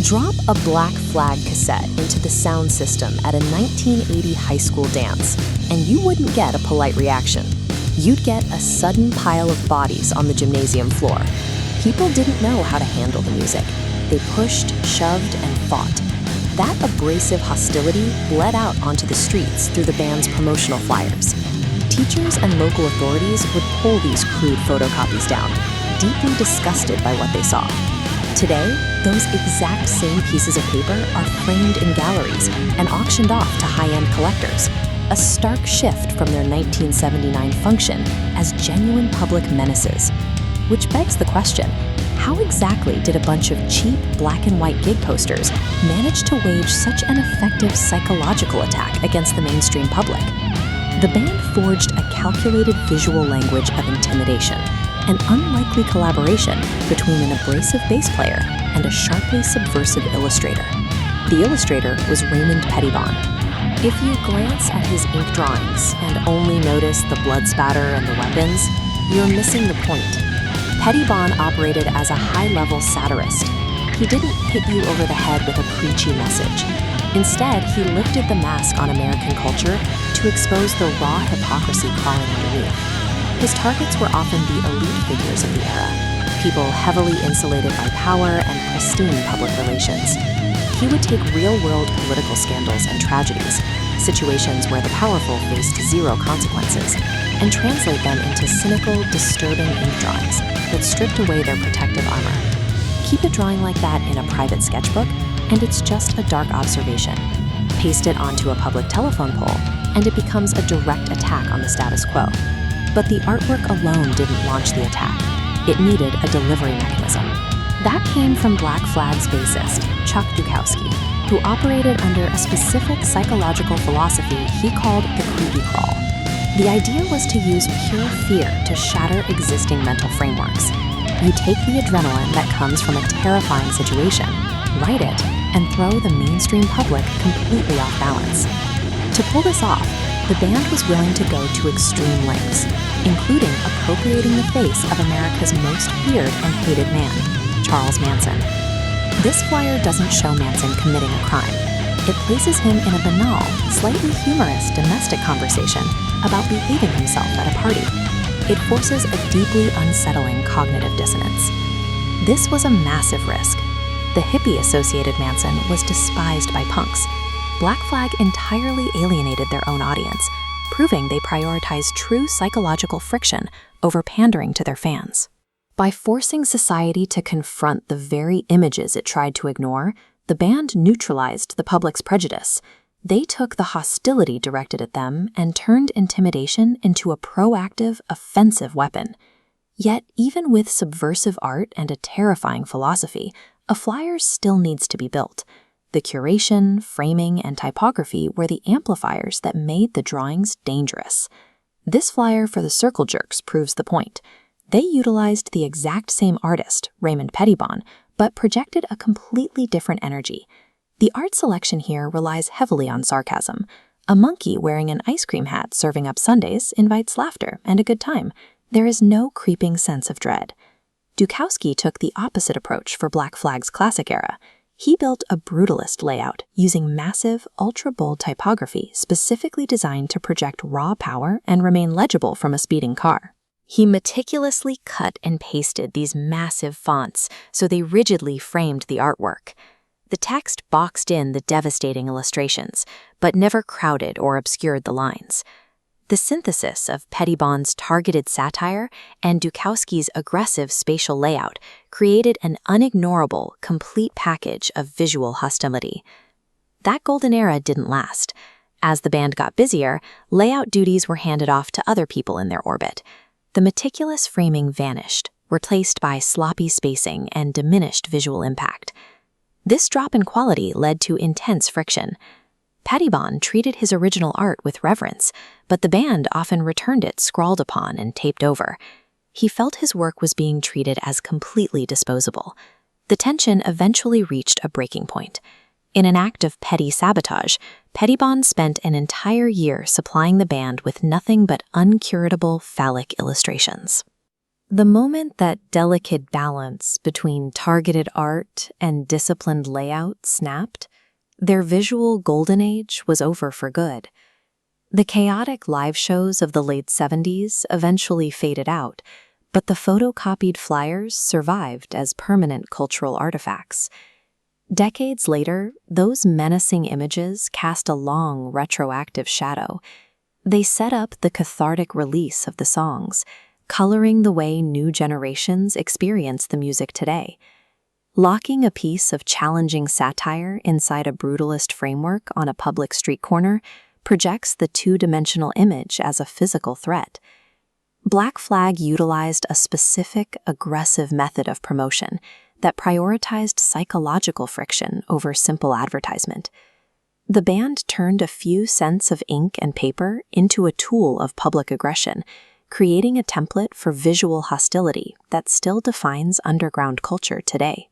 Drop a Black Flag cassette into the sound system at a 1980 high school dance, and you wouldn't get a polite reaction. You'd get a sudden pile of bodies on the gymnasium floor. People didn't know how to handle the music. They pushed, shoved, and fought. That abrasive hostility bled out onto the streets through the band's promotional flyers. Teachers and local authorities would pull these crude photocopies down, deeply disgusted by what they saw. Today, those exact same pieces of paper are framed in galleries and auctioned off to high-end collectors, a stark shift from their 1979 function as genuine public menaces. Which begs the question, how exactly did a bunch of cheap black and white gig posters manage to wage such an effective psychological attack against the mainstream public? The band forged a calculated visual language of intimidation, an unlikely collaboration between an abrasive bass player and a sharply subversive illustrator. The illustrator was Raymond Pettibon. If you glance at his ink drawings and only notice the blood spatter and the weapons, you're missing the point. Pettibon operated as a high-level satirist. He didn't hit you over the head with a preachy message. Instead, he lifted the mask on American culture to expose the raw hypocrisy crawling underneath. His targets were often the elite figures of the era, people heavily insulated by power and pristine public relations. He would take real-world political scandals and tragedies, situations where the powerful faced zero consequences, and translate them into cynical, disturbing ink drawings that stripped away their protective armor. Keep a drawing like that in a private sketchbook, and it's just a dark observation. Paste it onto a public telephone pole, and it becomes a direct attack on the status quo. But the artwork alone didn't launch the attack. It needed a delivery mechanism. That came from Black Flag's bassist, Chuck Dukowski, who operated under a specific psychological philosophy he called the creepy crawl. The idea was to use pure fear to shatter existing mental frameworks. You take the adrenaline that comes from a terrifying situation, write it, and throw the mainstream public completely off balance. To pull this off, the band was willing to go to extreme lengths, including appropriating the face of America's most feared and hated man, Charles Manson. This flyer doesn't show Manson committing a crime. It places him in a banal, slightly humorous domestic conversation about behaving himself at a party. It forces a deeply unsettling cognitive dissonance. This was a massive risk. The hippie-associated Manson was despised by punks. Black Flag entirely alienated their own audience, proving they prioritized true psychological friction over pandering to their fans. By forcing society to confront the very images it tried to ignore, the band neutralized the public's prejudice. They took the hostility directed at them and turned intimidation into a proactive, offensive weapon. Yet, even with subversive art and a terrifying philosophy, a flyer still needs to be built. The curation, framing, and typography were the amplifiers that made the drawings dangerous. This flyer for the Circle Jerks proves the point. They utilized the exact same artist, Raymond Pettibon, but projected a completely different energy. The art selection here relies heavily on sarcasm. A monkey wearing an ice cream hat serving up sundaes invites laughter and a good time. There is no creeping sense of dread. Dukowski took the opposite approach for Black Flag's classic era. He built a brutalist layout using massive, ultra-bold typography specifically designed to project raw power and remain legible from a speeding car. He meticulously cut and pasted these massive fonts so they rigidly framed the artwork. The text boxed in the devastating illustrations, but never crowded or obscured the lines. The synthesis of Pettibon's targeted satire and Dukowski's aggressive spatial layout created an unignorable, complete package of visual hostility. That golden era didn't last. As the band got busier, layout duties were handed off to other people in their orbit. The meticulous framing vanished, replaced by sloppy spacing and diminished visual impact. This drop in quality led to intense friction. Pettibon treated his original art with reverence, but the band often returned it scrawled upon and taped over. He felt his work was being treated as completely disposable. The tension eventually reached a breaking point. In an act of petty sabotage, Pettibon spent an entire year supplying the band with nothing but uncuratable phallic illustrations. The moment that delicate balance between targeted art and disciplined layout snapped, their visual golden age was over for good. The chaotic live shows of the late 70s eventually faded out, but the photocopied flyers survived as permanent cultural artifacts. Decades later, those menacing images cast a long, retroactive shadow. They set up the cathartic release of the songs, coloring the way new generations experience the music today. Locking a piece of challenging satire inside a brutalist framework on a public street corner projects the two-dimensional image as a physical threat. Black Flag utilized a specific, aggressive method of promotion that prioritized psychological friction over simple advertisement. The band turned a few cents of ink and paper into a tool of public aggression, creating a template for visual hostility that still defines underground culture today.